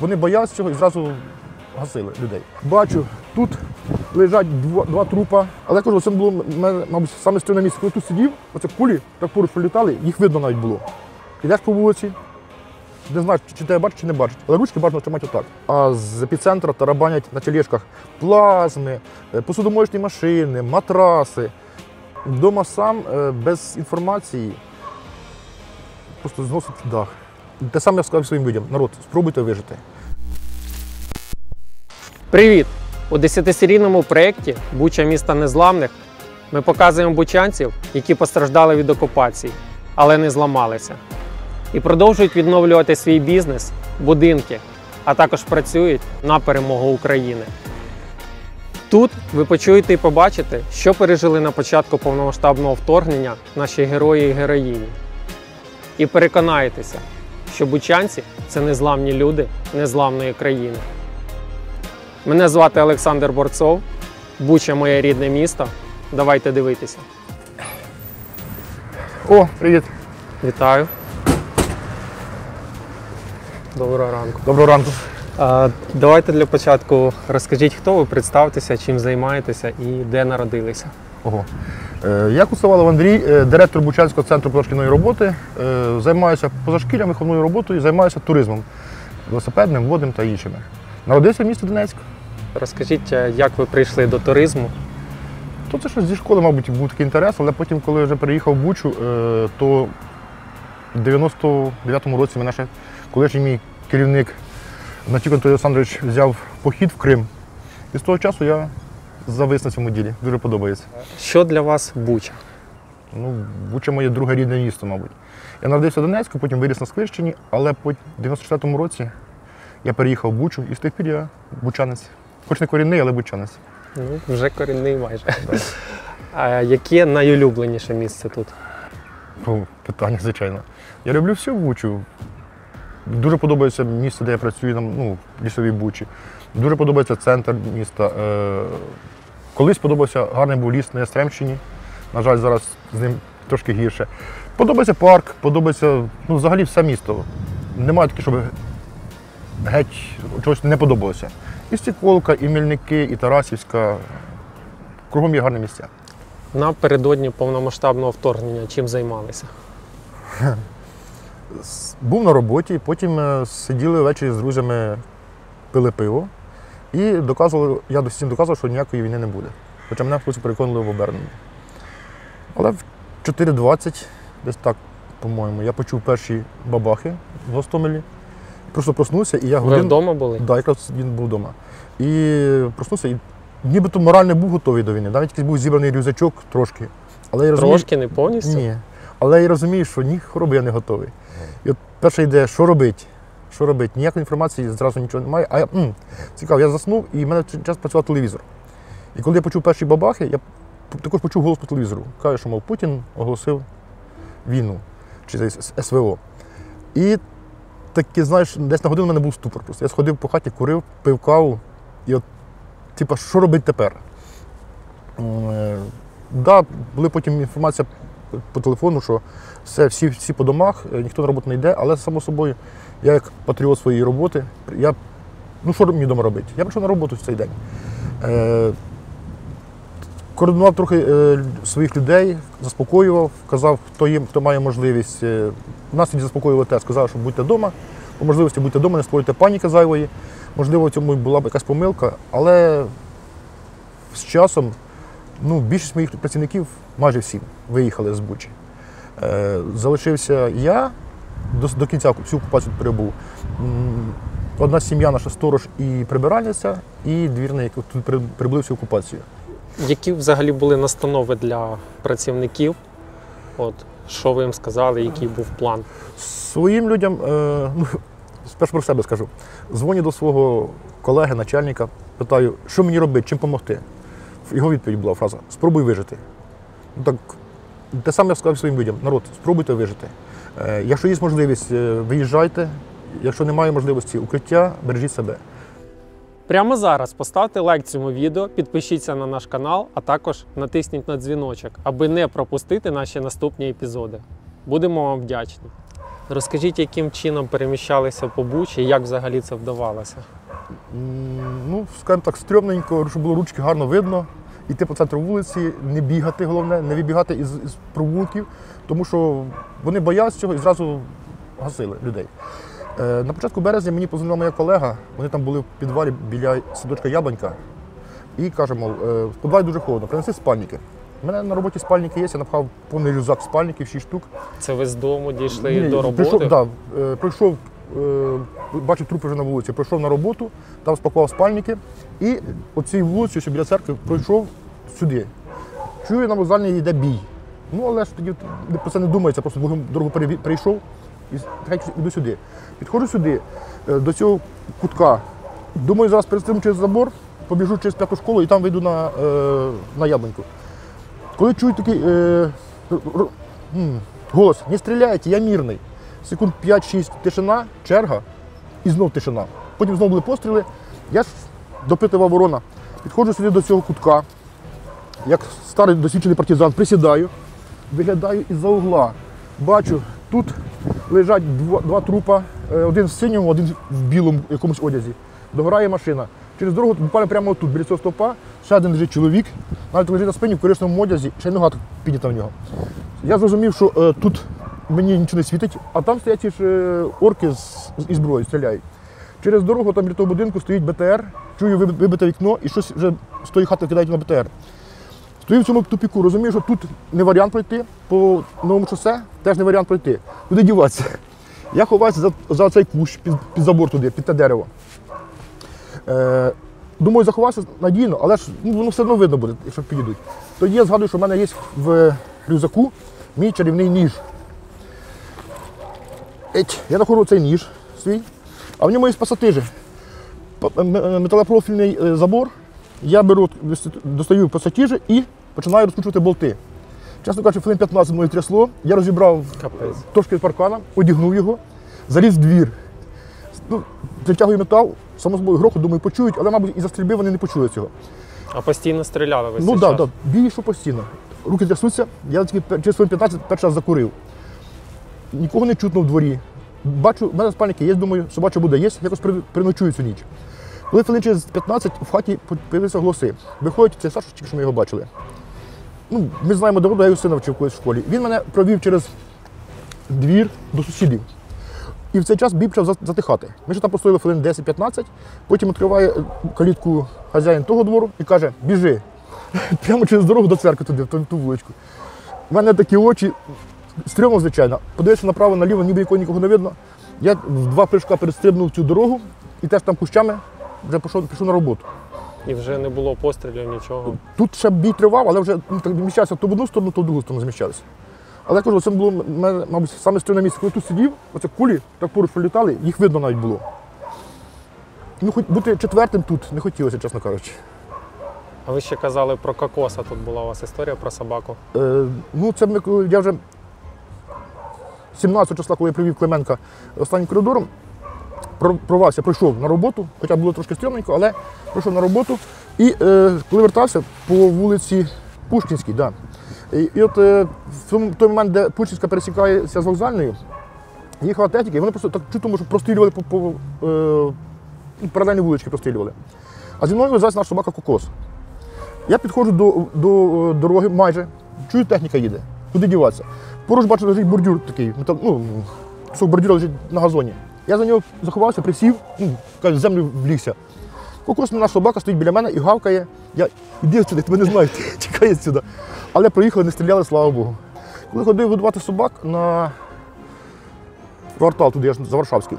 Вони боялися цього і зразу гасили людей. Бачу, тут лежать два трупа, але кажу, це було, мабуть, саме стрімне місце. Коли тут сидів, оце кулі так поруч прилітали, їх видно навіть було. Ідеш по вулиці, не знаєш, чи тебе бачать, чи не бачать, але ручки бажано тримати отак. А з епіцентра тарабанять на тележках плазми, посудомоєчні машини, матраси. Дома сам, без інформації, просто зносить дах. Те саме я сказав своїм людям: народ, спробуйте вижити. Привіт! У 10-серійному проєкті «Буча міста незламних» ми показуємо бучанців, які постраждали від окупації, але не зламалися. І продовжують відновлювати свій бізнес, будинки, а також працюють на перемогу України. Тут ви почуєте і побачите, що пережили на початку повномасштабного вторгнення наші герої і героїні. І переконаєтеся, що бучанці – це незламні люди незламної країни. Мене звати Олександр Борцов, Буча – моє рідне місто. Давайте дивитися. О, привіт! Вітаю. Доброго ранку. Доброго ранку. Давайте для початку розкажіть, хто ви, представтеся, чим займаєтеся і де народилися. Я Кусовалов Андрій, директор Бучанського центру позашкільної роботи. Займаюся позашкіллям, виховною роботою, займаюся туризмом, велосипедним, водним та іншими. Народився в місті Донецьк. Розкажіть, як ви прийшли до туризму? Це щось зі школи, мабуть, був такий інтерес, але потім, коли я вже переїхав в Бучу, то в 99-му році мене ще колишній мій керівник Натюк Анатолій Олександрович взяв похід в Крим. І з того часу я завис на цьому ділі. Дуже подобається. Що для вас Буча? Буча – моє друге рідне місто, мабуть. Я народився в Донецьку, потім виріс на Сквирщині, але по 94-му році я переїхав в Бучу і з тих пір я бучанець. Хоч не корінний, але бучанець. Вже корінний майже. А яке найулюбленіше місце тут? Питання, звичайно. Я люблю всю Бучу. Дуже подобається місце, де я працюю, в лісовій Бучі. Дуже подобається центр міста. Колись подобався, гарний був ліс на Ястремщині. На жаль, зараз з ним трошки гірше. Подобається парк, подобається, взагалі все місто. Немає таке, щоб геть чогось не подобалося. І Стеколка, і Мельники, і Тарасівська. Кругом є гарні місця. Напередодні повномасштабного вторгнення чим займалися? Був на роботі, потім сиділи ввечері з друзями, пили пиво і я всім доказував, що ніякої війни не буде. Хоча мене хтось переконливо обернено. Але в 4:20, десь так, по-моєму, я почув перші бабахи в Гостомелі. Просто проснувся і я Ви вдома були? Так, якраз він був вдома. І проснувся, і нібито морально був готовий до війни. Навіть якийсь був зібраний рюкзачок трошки. Але я розумію, трошки, не повністю? Ні. Але я розумію, що ні хвороби я не готовий. І от перша ідея, що робити? Що робити? Ніякої інформації, зразу нічого немає. Цікаво, я заснув і в мене час працював телевізор. І коли я почув перші бабахи, я також почув голос по телевізору. Каже, що, Путін оголосив війну, чи СВО. І таки, знаєш, десь на годину в мене був ступор просто. Я сходив по хаті, курив, пив каву і що робити тепер? Була потім інформація по телефону, що всі по домах, ніхто на роботу не йде, але, само собою, я як патріот своєї роботи, що мені вдома робити? Я прийшов на роботу в цей день. Координував трохи своїх людей, заспокоював, казав, хто має можливість. Нас тоді заспокоювали те, сказав, що будьте вдома, по можливості будьте вдома, не створюйте паніки зайвої. Можливо, в цьому була б якась помилка, але з часом більшість моїх працівників, майже всі, виїхали з Бучі. Залишився я, до кінця всю окупацію перебув. Одна сім'я, наша сторож і прибиральниця, і двірник, які тут прибули всю окупацію. Які взагалі були настанови для працівників? Що ви їм сказали, який був план? Своїм людям, спершу про себе скажу, дзвоню до свого колеги, начальника, питаю, що мені робити, чим допомогти. Його відповідь була фраза: спробуй вижити. Те саме я сказав своїм людям: народ, спробуйте вижити. Якщо є можливість, виїжджайте, якщо немає можливості, укриття, бережіть себе. Прямо зараз поставте лайк цьому відео, підпишіться на наш канал, а також натисніть на дзвіночок, аби не пропустити наші наступні епізоди. Будемо вам вдячні. Розкажіть, яким чином переміщалися по Бучі і як взагалі це вдавалося? Ну, скажімо так, стрьомненько, щоб було ручки гарно видно. Йти по центру вулиці, не бігати, головне, не вибігати із провулків, тому що вони боялися цього і зразу гасили людей. На початку березня мені позвонила моя колега, вони там були в підвалі біля садочка Яблонька, і каже, мов, в підвалі дуже холодно, принеси спальники. У мене на роботі спальники є, я напхав повний рюкзак спальників, 6 штук. Це ви з дому дійшли до роботи? Прийшов, бачив трупи вже на вулиці, прийшов на роботу, там спакував спальники і оцією вулицею, що біля церкви, пройшов сюди. Чую, на вокзальній йде бій. Ну, але ж тоді про це не думається, просто дорогу перейшов і йду сюди. Підходжу сюди, до цього кутка. Думаю, зараз перестрибну через забор, побіжу через 5-ту школу і там вийду на Яблоньку. Коли чую такий голос, не стріляйте, я мирний. Секунд 5-6 тишина, черга і знов тишина. Потім знову були постріли, я ж допитував ворона. Підходжу сюди до цього кутка, як старий досвідчений партизан, присідаю, виглядаю із-за угла. Бачу, тут лежать два трупа, один в синьому, один в білому якомусь одязі. Догорає машина. Через дорогу, буквально прямо тут, біля цього стовпа, ще один лежить чоловік, навіть лежить на спині в корисному одязі, ще й нога піднята в нього. Я зрозумів, що тут мені нічого не світить, а там стоять ті ж орки із зброєю, стріляють. Через дорогу, там біля того будинку, стоїть БТР, чую вибите вікно і щось вже з тої хати кидають на БТР. Стою в цьому тупіку, розумію, що тут не варіант пройти, по новому шосе теж не варіант пройти. Куди діватися? Я ховаюся за цей кущ, під забор туди, під те дерево. Думаю, заховався надійно, але ж воно все одно видно буде, якщо підійдуть. Тоді я згадую, що в мене є в рюкзаку мій чарівний ніж. Я знаходжу цей ніж свій, а в ньому є пасатижі. Металопрофільний забор. Я беру, достаю пасатижі і починаю розкручувати болти. Чесно кажучи, хвилин 15 мною трясло, я розібрав трошки паркана, одягнув його, заліз в двір. Притягую метал, само собою грохот, думаю, почують, але, мабуть, із-за стрільби вони не почули цього. А постійно стріляли ви? Ну так, бій йшов постійно. Руки трясуться, я тільки через хвилин 15 перший раз закурив. Нікого не чутно в дворі. Бачу, в мене спальники є, думаю, собача буде є, якось приночую цю ніч. Коли хвилин через 15 в хаті з'явилися голоси. Виходить, це Саша, тільки що ми його бачили. Ну, ми знаємо дорогу, я його сина вчив колись в школі. Він мене провів через двір до сусідів. І в цей час бій почав затихати. Ми ще там постояли хвилин 10-15, потім відкриває калітку хазяїн того двору і каже, біжи. Прямо через дорогу до церкви туди, в ту вуличку. У мене такі очі, стрьомно, звичайно. Подивився направо-наліво, ніби нікого не видно. Я в 2 прыжка перестрибнув цю дорогу і теж там кущами вже пішов на роботу. І вже не було пострілів, нічого? Тут ще бій тривав, але вже зміщався то в одну сторону, то в другу сторону зміщалися. Але я кажу, це було, мабуть, саме стрімне місце. Коли тут сидів, оце кулі так поруч пролітали, їх видно навіть було. Ну, хоч бути четвертим тут не хотілося, чесно кажучи. А ви ще казали про кокоса, тут була у вас історія про собаку. Ну, це я вже 17 числа, коли я привів Клименка останнім коридором, прорвався, прийшов на роботу, хоча було трошки стрімненько, але прийшов на роботу. І коли вертався по вулиці Пушкінській, да. І от в той момент, де Пушкінська пересікається з вокзальною, їхала техніка, і вони просто так чутно, що прострілювали по паралельні вулички прострілювали. А зі мною везеться наш собака Кокос. Я підходжу до дороги майже, чую, техніка їде. Куди діватися? Поруч бачу, лежить бордюр такий, кусок бордюра лежить на газоні. Я за нього заховався, присів, в землю влігся. Кокос, наш собака, стоїть біля мене і гавкає. Я іди сюди, тебе не знаю, тікає сюди. Але проїхали, не стріляли, слава Богу. Коли ходив годувати собак на квартал, туди я ж за Варшавський,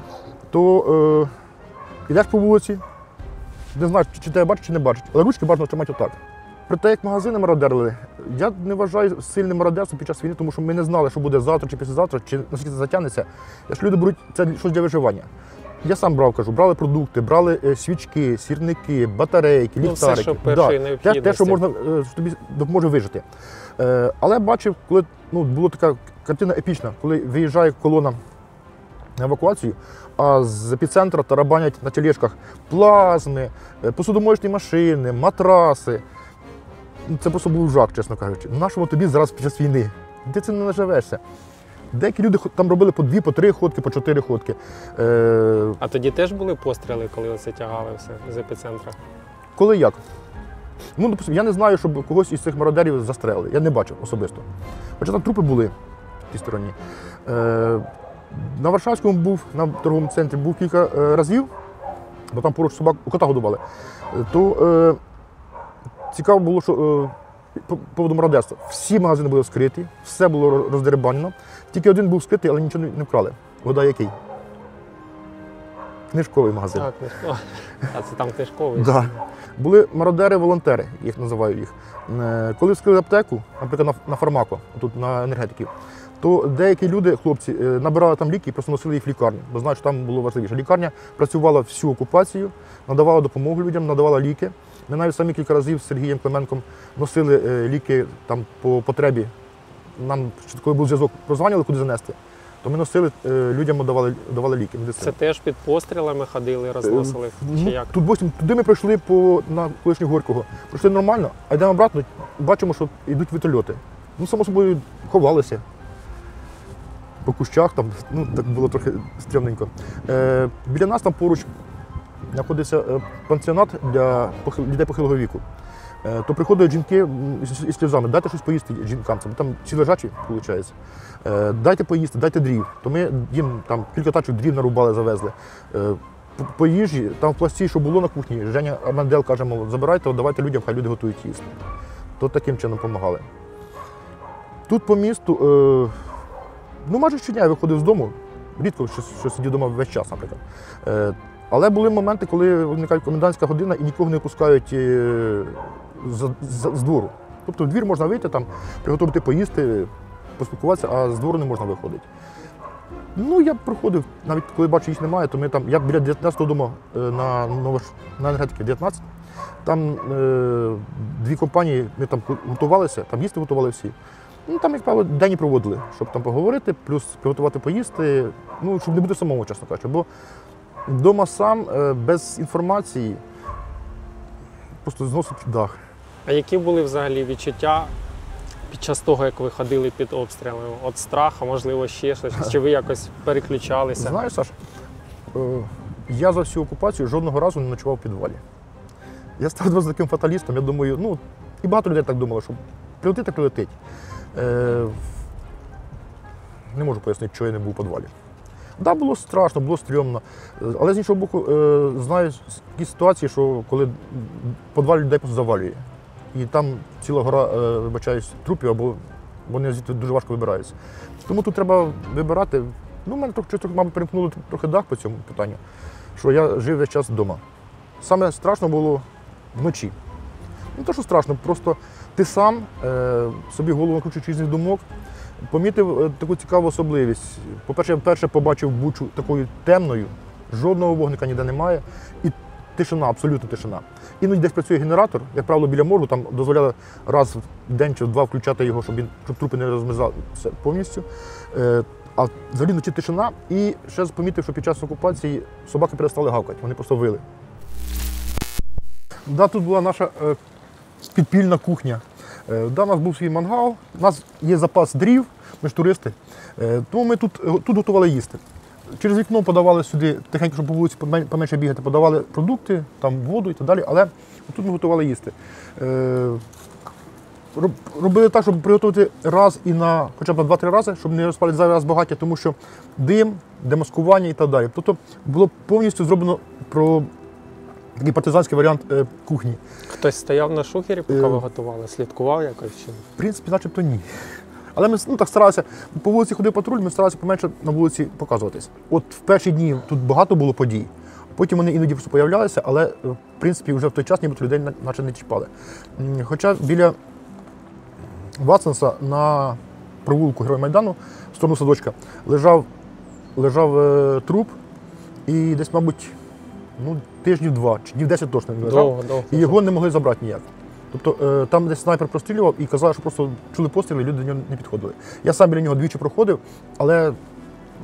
то йдеш по вулиці, не знаєш, чи тебе бачать, чи не бачать, але ручки бажано тримати отак. Про те, як магазини мародерили, я не вважаю сильним мародерством під час війни, тому що ми не знали, що буде завтра чи післязавтра, чи наскільки це затягнеться. Якщо люди беруть це щось для виживання. Я сам брали продукти, брали свічки, сірники, батарейки, ліхтарики. Все, що першої необхідності. Те, що тобі допоможе вижити. Але бачив, коли була така картина епічна, коли виїжджає колона на евакуацію, а з епіцентра тарабанять на тележках плазми, посудомоєчні машини, матраси. Це просто був жах, чесно кажучи. На що тобі зараз під час війни? Ти цим не наживешся. Деякі люди там робили по 2, по 3 ходки, по 4 ходки. А тоді теж були постріли, коли оце тягали все з епіцентра? Коли як? Ну, допустим, я не знаю, щоб когось із цих мародерів застрелили. Я не бачив особисто. Хоча там трупи були в тій стороні. На Варшавському був, на торговому центрі був кілька разів, бо там поруч собак, кота годували. То цікаво було, що по поводу мародерства. Всі магазини були вскриті, все було роздерибанено. Тільки один був вскритий, але нічого не вкрали. Вода який? Книжковий магазин. Так, книжковий. А це там книжковий? Да. Були мародери-волонтери, їх називаю їх. Коли вскрили аптеку, наприклад, на фармако, тут на енергетиків, то деякі люди, хлопці, набирали там ліки і просто носили їх в лікарню, бо знають, що там було важливіше. Лікарня працювала всю окупацію, надавала допомогу людям, надавала ліки. Ми навіть самі кілька разів з Сергієм Клименком носили ліки там по потребі. Нам, коли був зв'язок, прозванювали, куди занести, то ми носили, людям давали ліки. Це теж під пострілами ходили, розносили? Чи як? Туди ми пройшли на колишнього Горького. Пройшли нормально, а йдемо обратно, бачимо, що йдуть вертольоти. Ну, само собою, ховалися. По кущах, там, ну, так було трохи стрімненько. Біля нас там поруч знаходиться пансіонат для людей похилого віку. То приходять жінки із сльозами, дайте щось поїсти жінкам, бо там всі лежачі, виходить. Дайте поїсти, дайте дрів. То ми їм там кілька тачок дрів нарубали, завезли. По їжі, там в пласті, що було на кухні, Женя Армандел каже, мол, забирайте, давайте людям, хай люди готують їсти. То таким чином допомагали. Тут по місту, ну майже щодня я виходив з дому, рідко що сидів вдома весь час, наприклад. Але були моменти, коли виникає комендантська година і нікого не пускають з двору. Тобто в двір можна вийти, там, приготувати поїсти, поспілкуватися, а з двору не можна виходити. Ну, я проходив, навіть коли бачу, їх немає, то я біля 19-го дому на енергетики 19. Там 2 компанії, ми там готувалися, там їсти готували всі. Ну, там, як правило, день і проводили, щоб там поговорити, плюс приготувати поїсти, ну, щоб не бути самому, чесно кажучи. Бо вдома сам, без інформації, просто зносить дах. А які були взагалі відчуття під час того, як ви ходили під обстрілами? От страх, а можливо ще щось? Чи ви якось переключалися? Знаєш, Саш, я за всю окупацію жодного разу не ночував в підвалі. Я став досить таким фаталістом, я думаю, ну, і багато людей так думало, що прилетить, так прилетить. Не можу пояснити, чого я не був у підвалі. Так, було страшно, було стрьомно. Але з іншого боку, знаю такі ситуації, що коли підвал людей просто завалює. І там ціла гора, вибачаюсь, трупів, або вони звідти дуже важко вибираються. Тому тут треба вибирати. Ну, в мене мабуть, перемкнули трохи дах по цьому питанню, що я жив весь час вдома. Саме страшно було вночі. Не те, що страшно, просто ти сам собі голову накручуєш різних думок. Помітив таку цікаву особливість. По-перше, я вперше побачив Бучу такою темною, жодного вогника ніде немає, і тишина, абсолютно тишина. Іноді десь працює генератор, як правило, біля моргу, там дозволяли раз в день чи в 2 включати його, щоб трупи не розмерзалися повністю. А взагалі вночі тишина, і ще помітив, що під час окупації собаки перестали гавкати, вони просто вили. Да, тут була наша підпільна кухня. Да, у нас був свій мангал, у нас є запас дрів, ми ж туристи, тому ми тут готували їсти. Через вікно подавали сюди, тихенько, щоб по вулиці поменше бігати, подавали продукти, там воду і так далі, але тут ми готували їсти. Робили так, щоб приготувати раз і на хоча б 2-3 рази, щоб не розпалити зайвий раз багаття, тому що дим, демаскування і так далі. Тобто було повністю зроблено про такий партизанський варіант кухні. Хтось стояв на шухері, поки ви готували? Слідкував якось? Чи? В принципі, начебто ні. Але ми так старалися, по вулиці ходив патруль, ми старалися поменше на вулиці показуватись. От в перші дні тут багато було подій, потім вони іноді просто появлялися, але в принципі вже в той час нібито людей наче не чіпали. Хоча біля Ватсонса на провулку Героя Майдану, в сторону садочка, лежав труп і десь, мабуть, тижнів 2, чи днів 10 точно не лежав, і його не могли забрати ніяк. Тобто там десь снайпер прострілював і казав, що просто чули постріли, і люди до нього не підходили. Я сам біля нього двічі проходив, але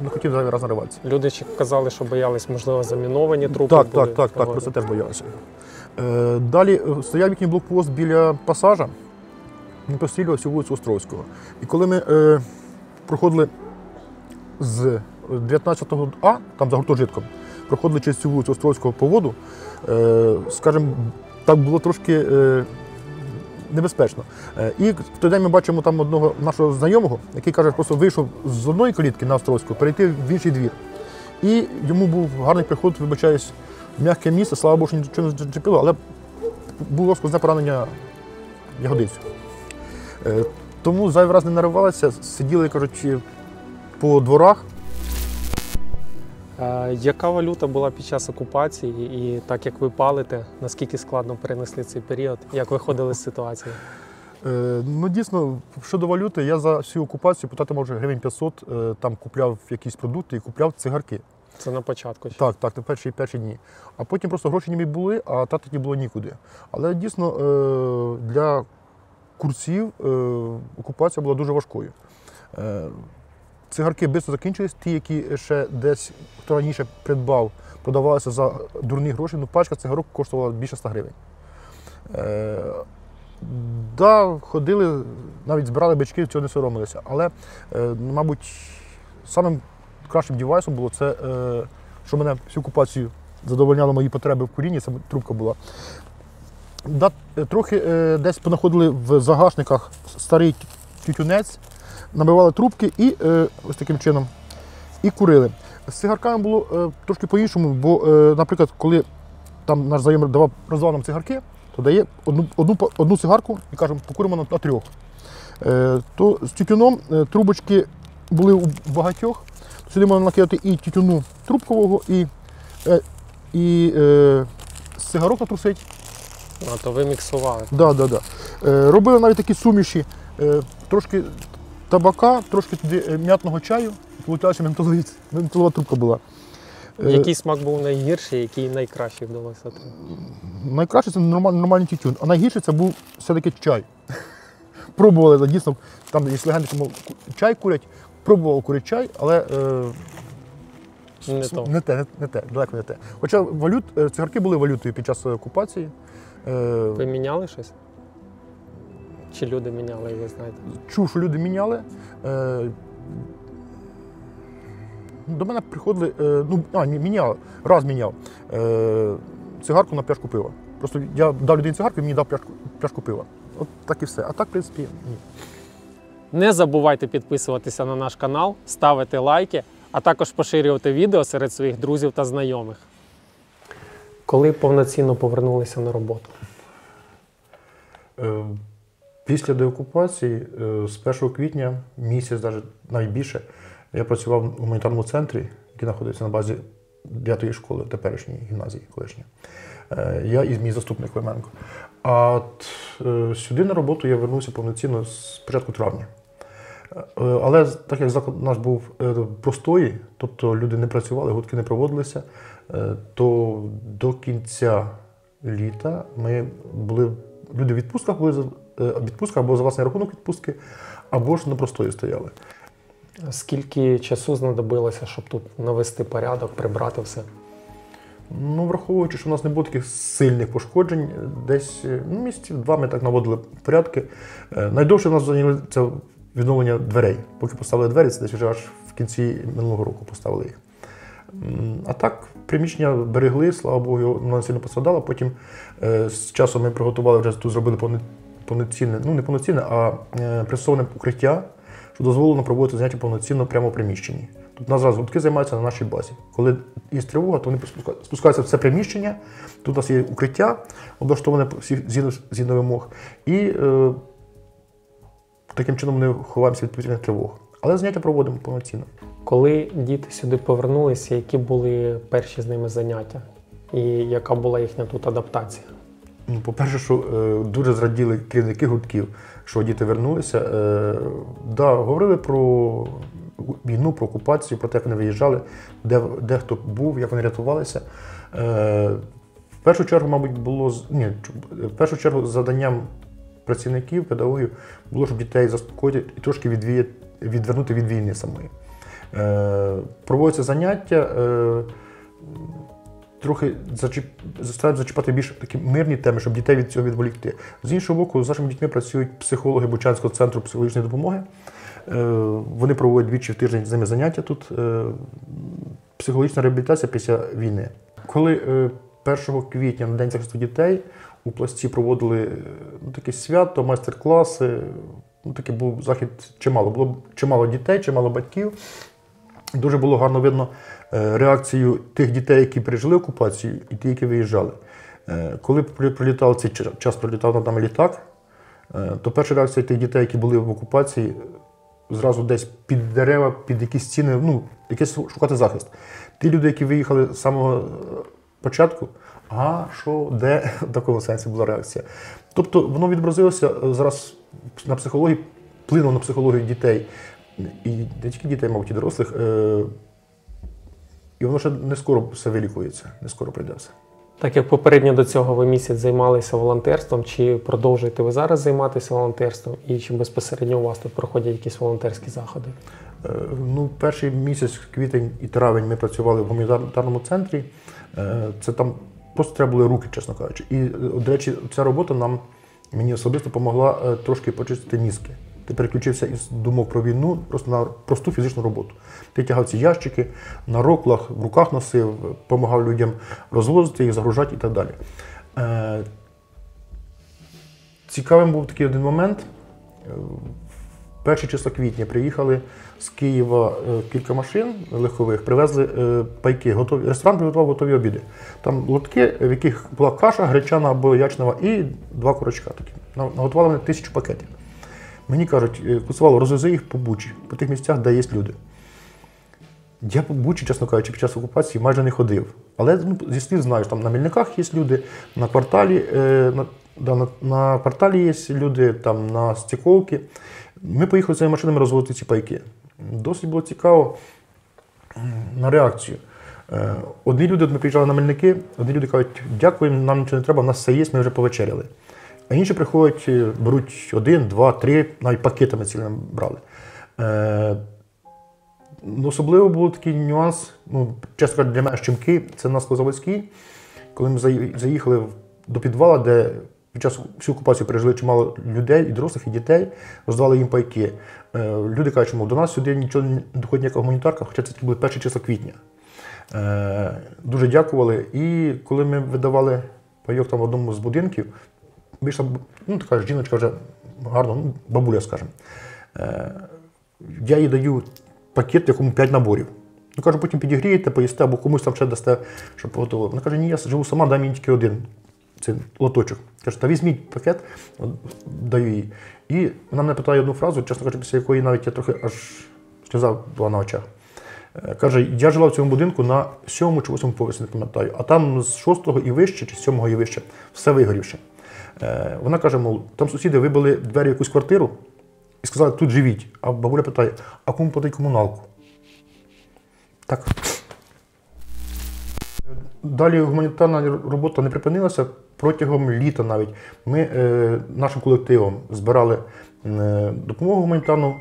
не хотів зайвий раз нариватися. Люди казали, що боялись, можливо, заміновані трупи були? Так, про це теж боялися. Далі стояв їхній блокпост біля пасажа, він прострілював всю вулицю Островського. І коли ми проходили з 19-го А, там за гуртожитком, проходили через цю вулицю Острозького по воду, скажімо, так було трошки небезпечно. І в той день ми бачимо там одного нашого знайомого, який каже, просто вийшов з одної калітки на Острозьку, перейти в інший двір. І йому був гарний приход, вибачаюсь, в м'яке місце, слава Богу, що нічого не зачепило, але було сквозне поранення ягодицю. Тому зайвий раз не наривалися, сиділи, кажуть, по дворах. Яка валюта була під час окупації і так як ви палите, наскільки складно перенесли цей період? Як виходили з ситуації? Ну, дійсно, щодо валюти, я за всю окупацію, потратив, може, гривень 500, там купляв якісь продукти і купляв цигарки. Це на початку ще? Так, на перші дні. А потім просто гроші не були, а тратити було нікуди. Але дійсно для курсів окупація була дуже важкою. Цигарки швидко закінчились, ті, які ще десь хто раніше придбав, продавалися за дурні гроші, ну пачка цигарок коштувала більше 100 гривень. Ходили, навіть збирали бички, цього не соромилися. Але, мабуть, самим кращим девайсом було це, що мене всю окупацію задовольняло мої потреби в курінні, це трубка була. Трохи десь понаходили в загашниках старий тютюнець, набивали трубки і ось таким чином і курили. З цигарками було трошки по-іншому, бо, наприклад, коли там наш знайомий роздавав нам цигарки, то дає одну цигарку і кажемо, покуримо на 3. То з тютюном трубочки були у багатьох, то сюди можна накидати і тютюну трубкового, і з цигарок натрусить. А, то ви міксували? Так. Робили навіть такі суміші, трошки табака, трошки туди м'ятного чаю, виходить, ментолова трубка була. Який смак був найгірший, який найкращий вдалося отримати? Найкраще це нормальний тютюн, а найгірше це був все-таки чай. Пробували, дійсно, там є легенди, що чай курять, пробував курити чай, але не те, далеко не те. Хоча цигарки були валютою під час окупації. Ви міняли щось? Чи люди міняли, ви знаєте? Чув, що люди міняли. До мене приходили, раз міняв цигарку на пляшку пива. Просто я дав людині цигарку, і мені дав пляшку пива. От так і все. А так, в принципі, ні. Не забувайте підписуватися на наш канал, ставити лайки, а також поширювати відео серед своїх друзів та знайомих. Коли повноцінно повернулися на роботу? Після деокупації, з 1 квітня, місяць, навіть більше, я працював у гуманітарному центрі, який знаходиться на базі 9-ї школи, теперішньої гімназії колишньої. Я і мій заступник Клименко. А сюди на роботу я вернувся повноцінно з початку травня. Але так як заклад наш був простої, тобто люди не працювали, гуртки не проводилися, то до кінця літа люди в відпустках були або за власний рахунок відпустки, або ж на простої стояли. Скільки часу знадобилося, щоб тут навести порядок, прибрати все? Ну, враховуючи, що у нас не було таких сильних пошкоджень, десь місяців 2 ми так наводили порядки. Найдовше в нас зайняло це відновлення дверей. Поки поставили двері, це десь вже аж в кінці минулого року поставили їх. А так, приміщення берегли, слава Богу, воно не сильно пострадало. Потім з часом ми приготували, вже тут зробили повноцінне, не повноцінне, а пристосоване укриття, що дозволено проводити заняття повноцінно прямо в приміщенні. Тут у нас зараз гуртки займаються на нашій базі. Коли є тривога, то вони спускаються в це приміщення, тут у нас є укриття, облаштоване згідно вимог, і таким чином ми ховаємося від повітряних тривог. Але заняття проводимо повноцінно. Коли діти сюди повернулися, які були перші з ними заняття? І яка була їхня тут адаптація? По-перше, що дуже зраділи керівники гуртків, що діти вернулися. Говорили про війну, про окупацію, про те, як вони виїжджали, де хто був, як вони рятувалися. В першу чергу завданням працівників, педагогів було, щоб дітей заспокоїти і трошки відвернути від війни самої. Проводяться заняття, трохи стараються зачіпати більш такі мирні теми, щоб дітей від цього відволікти. З іншого боку, з нашими дітьми працюють психологи Бучанського центру психологічної допомоги. Вони проводять двічі в тиждень з ними заняття тут. Психологічна реабілітація після війни. Коли 1 квітня на День захисту дітей у Пласті проводили таке свято, майстер-класи, такий був захід чимало. Було чимало дітей, чимало батьків. Дуже було гарно видно реакцію тих дітей, які пережили окупацію, і ті, які виїжджали. Коли прилітав цей час, прилітав над нами літак, то перша реакція тих дітей, які були в окупації, зразу десь під дерева, під якісь стіни, якийсь шукати захист. Ті люди, які виїхали з самого початку, що, де, в такому сенсі була реакція. Тобто воно відобразилося зараз на психології, вплинуло на психологію дітей, і не тільки дітей, мабуть, і дорослих, і воно ще не скоро все вилікується, не скоро прийде все. Так як попередньо до цього ви місяць займалися волонтерством, чи продовжуєте ви зараз займатися волонтерством, і чи безпосередньо у вас тут проходять якісь волонтерські заходи? Перший місяць, квітень і травень, ми працювали в гуманітарному центрі. Це там просто треба були руки, чесно кажучи. І, до речі, ця робота мені особисто допомогла трошки почистити мізки. Ти переключився із думок про війну просто на просту фізичну роботу. Ти тягав ці ящики на роклах, в руках носив, допомагав людям розвозити їх, загружати і так далі. Цікавим був такий один момент. Перші числа квітня приїхали з Києва кілька машин легкових, привезли пайки, ресторан приготував готові обіди. Там лотки, в яких була каша, гречана або ячнева, і 2 корочка такі. Наготували вони 1000 пакетів. Мені кажуть, Куцевало, розвези їх по Бучі, по тих місцях, де є люди. Я по Бучі, чесно кажучи, під час окупації майже не ходив. Але зі слів знаю, що там на Мельниках є люди, на кварталі є люди, там на Стекловці. Ми поїхали своїми машинами розвозити ці пайки. Досить було цікаво на реакцію. Одні люди, ми приїжджали на Мельники, одні люди кажуть, дякуємо, нам нічого не треба, у нас все є, ми вже повечеряли. А інші приходять, беруть 1, 2, 3, навіть пакетами цілими брали. Особливо був такий нюанс, чесно кажучи, для мене щемки, це на Склозаводській, коли ми заїхали до підвала, де під час всю окупацію пережили чимало людей, і дорослих, і дітей, роздавали їм пайки. Люди кажуть, що до нас сюди нічого не доходить ніяка гуманітарка, хоча це були перші числа квітня. Дуже дякували. І коли ми видавали пайок там в одному з будинків, вийшла така жіночка вже гарно, бабуля, скажімо. Я їй даю пакет, в якому 5 наборів. Кажу, потім підігрієте, поїсте, або комусь там ще дасте, щоб поготовили. Вона каже, ні, я живу сама, дай мені тільки один. Це лоточок. Каже, та візьміть пакет, даю їй. І вона мене питає одну фразу, чесно кажучи, після якої навіть я трохи аж сльоза була на очах. Каже, я жила в цьому будинку на 7-му чи 8-му поверсі, не пам'ятаю, а там з 6-го і вище, чи з 7-го і вище, все вигорівше. Вона каже, мов, там сусіди вибили двері в якусь квартиру і сказали, тут живіть. А бабуля питає, а кому платить комуналку? Так. Далі гуманітарна робота не припинилася. Протягом літа навіть ми нашим колективом збирали допомогу гуманітарну.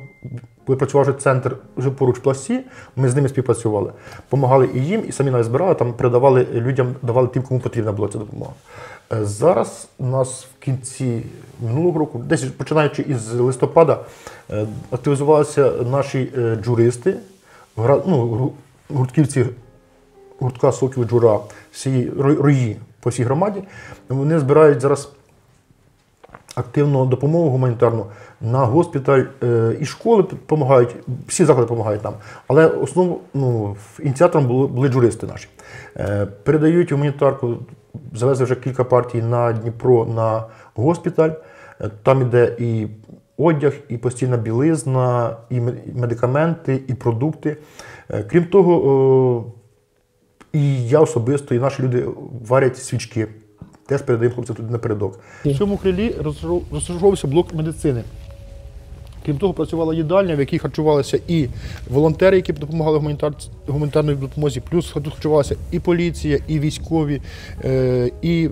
Коли працював вже центр вже поруч в Пласті, ми з ними співпрацювали. Помагали і їм, і самі навіть збирали, там передавали людям, давали тим, кому потрібна була ця допомога. Зараз у нас в кінці минулого року, десь починаючи із листопада, активізувалися наші джуристи, гуртківці гуртка «Сокіл Джура», всі рої по всій громаді. Вони збирають зараз активну допомогу гуманітарну на госпіталь, і школи допомагають, всі заклади допомагають нам. Але основним ініціатором були джуристи наші. Передають гуманітарку, завезли вже кілька партій на Дніпро на госпіталь. Там іде і одяг, і постільна білизна, і медикаменти, і продукти. Крім того, і я особисто, і наші люди варять свічки. Теж передаємо хлопцям туди напередок. В цьому крилі розташовувався блок медицини. Крім того, працювала їдальня, в якій харчувалися і волонтери, які допомагали гуманітарній допомозі, плюс тут харчувалася і поліція, і військові, і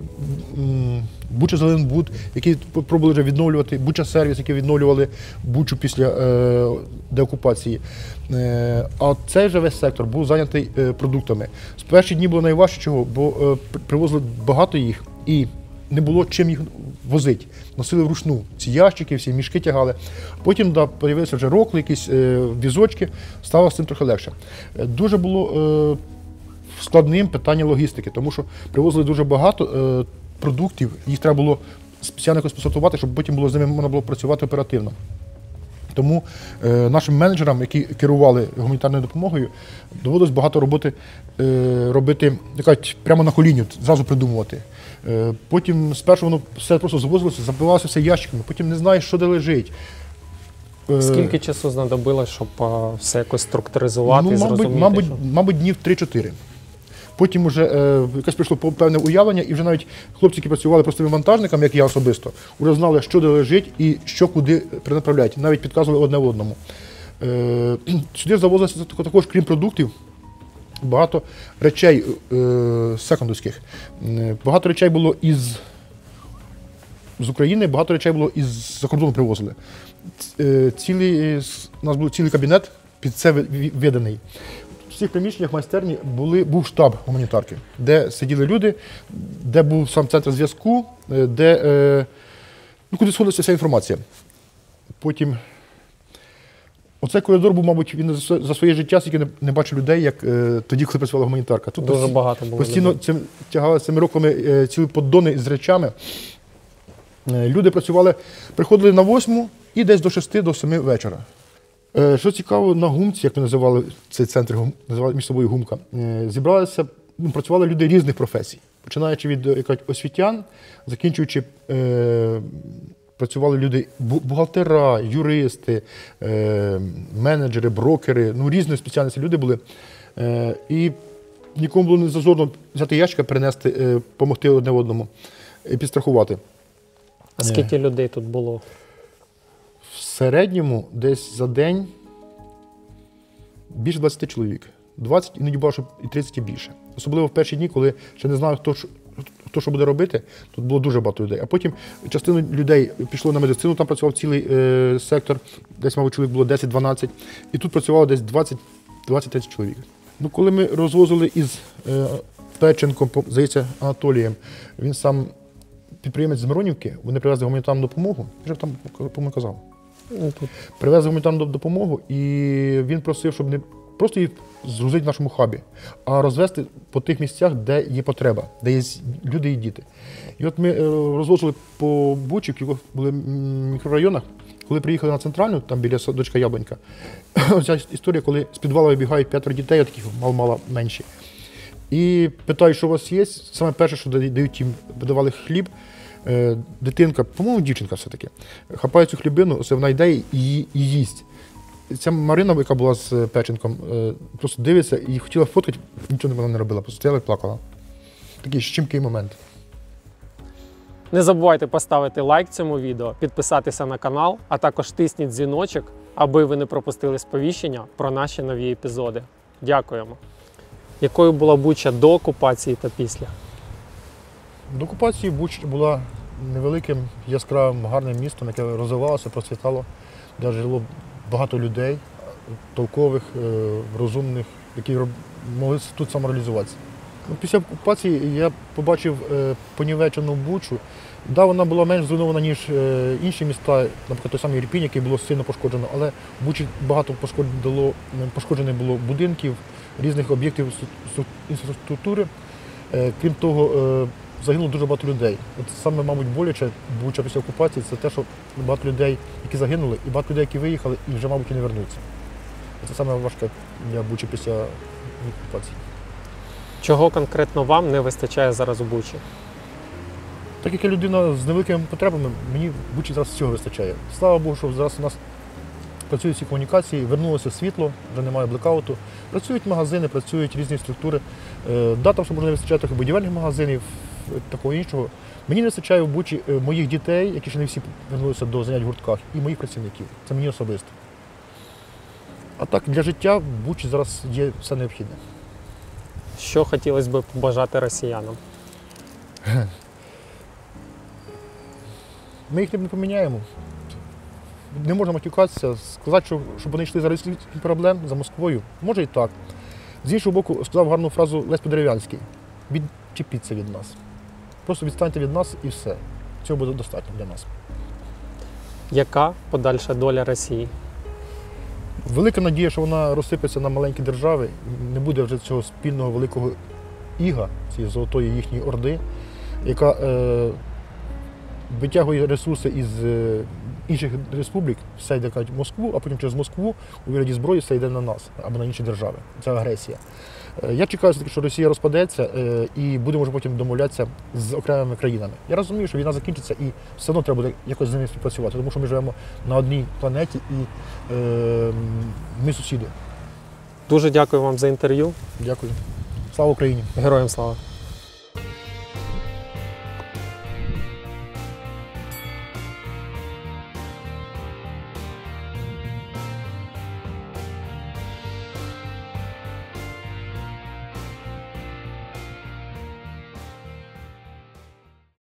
Буча-Зеленбуд, які пробували вже відновлювати, Буча-сервіс, які відновлювали Бучу після деокупації. А цей же весь сектор був зайнятий продуктами. З перших днів було найважче чого, бо привозили багато їх, і не було чим їх возити. Носили вручну ці ящики, всі мішки тягали. Потім з'явилися вже рокли, якісь візочки, стало з цим трохи легше. Дуже було складним питання логістики, тому що привозили дуже багато продуктів, їх треба було спеціально якось посортувати, щоб потім з ними можна було працювати оперативно. Тому нашим менеджерам, які керували гуманітарною допомогою, доводилось багато роботи робити прямо на коліні, зразу придумувати. Потім спершу воно все просто звозилося, забивалося все ящиками, потім не знаєш, що де лежить. Скільки часу знадобилось, щоб все якось структуризувати і зрозуміти? Мабуть, днів 3-4. Потім вже якось прийшло певне уявлення, і вже навіть хлопці, які працювали простими вантажниками, як я особисто, вже знали, що де лежить і що куди перенаправляють. Навіть підказували одне одному. Сюди завозилося також, крім продуктів, багато речей секондовських. Багато речей було з України, багато речей було із-за кордону привозили. У нас був цілий кабінет, під це виданий. В цих приміщеннях майстерні був штаб гуманітарки, де сиділи люди, де був сам центр зв'язку, куди сходилася вся інформація. Потім оцей коридор був, мабуть, він за своє життя стільки не бачив людей, як тоді, коли працювала гуманітарка. Тут дуже багато було. Постійно тягали цими роками цілі поддони з речами. Люди працювали, приходили на 8 і десь до 6, до 7 вечора. Що цікаво, на гумці, як ми називали цей центр, називали між собою гумка, зібралися, працювали люди різних професій. Починаючи від освітян, закінчуючи, працювали люди, бухгалтера, юристи, менеджери, брокери, різної спеціальності люди були. І нікому було не зазорно взяти ящика, перенести, допомогти одне одному і підстрахувати. А скільки людей тут було? В середньому десь за день більше 20 чоловік. 20, іноді бувало, що і 30 і більше. Особливо в перші дні, коли ще не знав, хто що буде робити, тут було дуже багато людей. А потім частину людей пішло на медицину, там працював цілий сектор, десь, мабуть, чоловік було 10-12, і тут працювало десь 20-30 чоловік. Коли ми розвозили із Печенком, здається, Анатолієм, він сам підприємець з Миронівки, вони привезли гуманітарну допомогу, я вже там, по-моєму, казав. Привезли гуманітарну допомогу, і він просив, щоб не просто її згрузити в нашому хабі, а розвезти по тих місцях, де є потреба, де є люди і діти. І от ми розвозили по Бучі, які були в мікрорайонах. Коли приїхали на центральну, там біля садочка Яблонька, оця історія, коли з підвалу вибігають 5 дітей, таких мало менші. І питають, що у вас є. Саме перше, що дають їм, видавали хліб. Дитинка, по-моєму, дівчинка все-таки, хапає цю хлібину, вона йде і їсть. Ця Марина, яка була з Печенком, просто дивиться і хотіла фоткати, нічого вона не робила, просто стояла і плакала. Такий щемкий момент. Не забувайте поставити лайк цьому відео, підписатися на канал, а також тисніть дзвіночок, аби ви не пропустили сповіщення про наші нові епізоди. Дякуємо. Якою була Буча до окупації та після? До окупації Буча була невеликим, яскравим, гарним містом, яке розвивалося, процвітало, де жило багато людей, толкових, розумних, які могли тут самореалізуватися. Після окупації я побачив понівечену Бучу. Да, вона була менш зруйнована, ніж інші міста, наприклад, той самий Ірпінь, який було сильно пошкоджено, але в Бучі багато пошкоджених було будинків, різних об'єктів інфраструктури. Крім того, загинуло дуже багато людей. От саме, мабуть, боляче Буча після окупації – це те, що багато людей, які загинули, і багато людей, які виїхали, і вже, мабуть, і не вернуться. Це саме важке для Бучі після окупації. Чого конкретно вам не вистачає зараз у Бучі? Так як я людина з невеликими потребами, мені в Бучі зараз всього вистачає. Слава Богу, що зараз у нас працюють всі комунікації, вернулося світло, вже немає блекауту. Працюють магазини, працюють різні структури. Да, там, що може не вистачає трохи будівельних магазинів, такого іншого. Мені не вистачає в Бучі моїх дітей, які ще не всі вернулися до занять в гуртках, і моїх працівників. Це мені особисто. А так, для життя в Бучі зараз є все необхідне. Що хотілося б побажати росіянам? Ми їх не поміняємо. Не можна матюкатися, сказати, щоб вони йшли за російських проблем, за Москвою. Може і так. З іншого боку, сказав гарну фразу Лесь Подерев'янський. Відчепіться від нас. Просто відстаньте від нас і все. Цього буде достатньо для нас. Яка подальша доля Росії? Велика надія, що вона розсипеться на маленькі держави, не буде вже цього спільного великого іга, цієї золотої їхньої орди, яка витягує ресурси із інших республік, все йде кажуть, в Москву, а потім через Москву у вигляді зброї все йде на нас або на інші держави. Це агресія. Я чекаю, що Росія розпадеться і будемо вже потім домовлятися з окремими країнами. Я розумію, що війна закінчиться і все одно треба буде якось з ними співпрацювати, тому що ми живемо на одній планеті і ми сусіди. Дуже дякую вам за інтерв'ю. Дякую. Слава Україні! Героям слава!